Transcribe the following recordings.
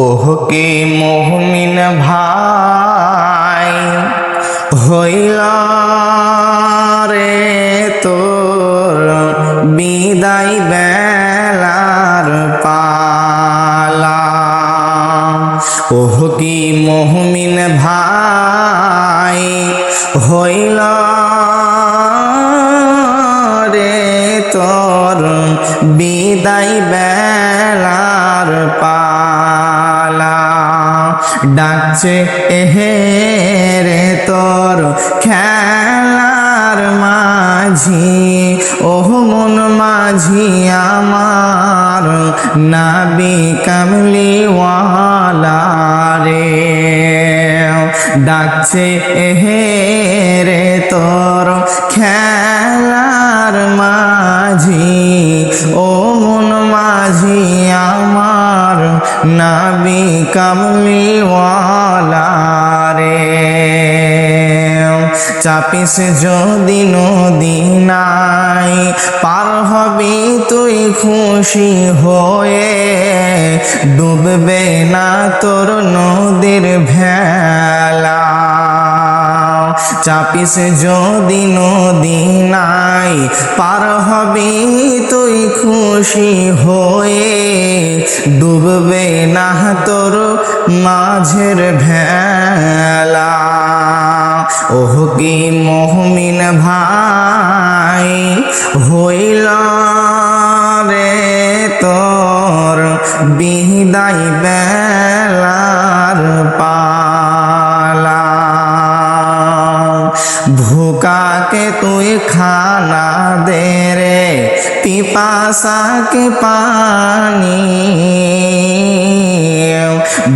ওহ কি মুমিন ভাই হইল রে তোর বিদায় বেলার পালা। ওহ কি মুমিন ভাই হইল রে তোর বিদায় বেলার পালা। ডাকছে এহে রে তোর খেলার মাঝি, ওহ মন মাঝি আমার নবী কামলিওয়ালা রে। ডাকছে এহে রে তোর খেলার মাঝি, ও মন মাঝি আমার নবী কামলিওয়ালা রে। চাপিস যদি নদী নাই পার হবি তুই খুশি হয়ে, ডুববে না তোর নদীর ভেলা। চাপিস যদি নদী নাই পার হবি তুই খুশি হয়ে, ডুববে না তোর মাঝের ভেলা। ওহ কি মুমিন ভাই হইল রে তোর বিদায় বেলার পালা। ভুকাকে তুই খানা দে রে, পিপাসাকে পানি।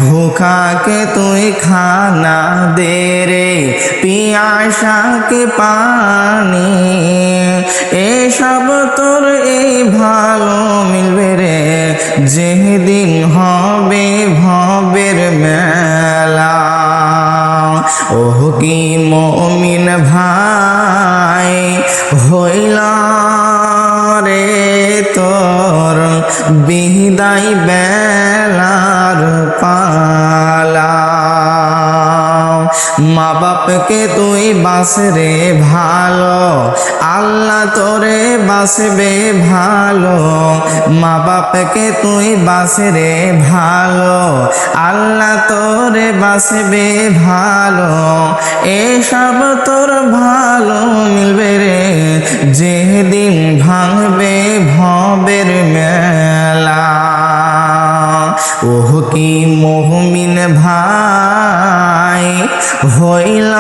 ভুখাকে তুই খানা দে রে, পিয়াসাকে পানি। এসব তোর এই ভালো মিলবে রে, যেদিন হবে ভবের মেলা। ওহ কি মুমিন ভাই হইল রে তোর বিদায় বেলার পালা। মা বাপকে তুই বাসরে ভালো, আল্লাহ তোরে বাসবে ভালো। মা বাপকে তুই বাসরে ভালো, আল্লাহ তোরে বাসবে ভালো। এসব তোর ভালো মিলবে রে, যেদিন ভাঙবে ভবের মেলা। ওহ কি মুমিন ভাই হইল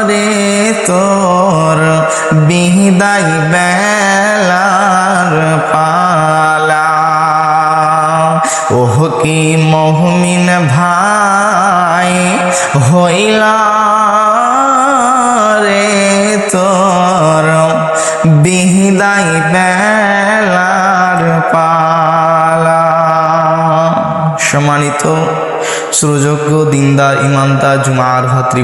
রে তোর বিদায় বেলার পালা। ওহ কি মুমিন ভাই হইল রে তোর বিদায় বেলার পালা। সম্মানিত সুযোগ্য দিনদার ইমানদার জুমার ভাতৃ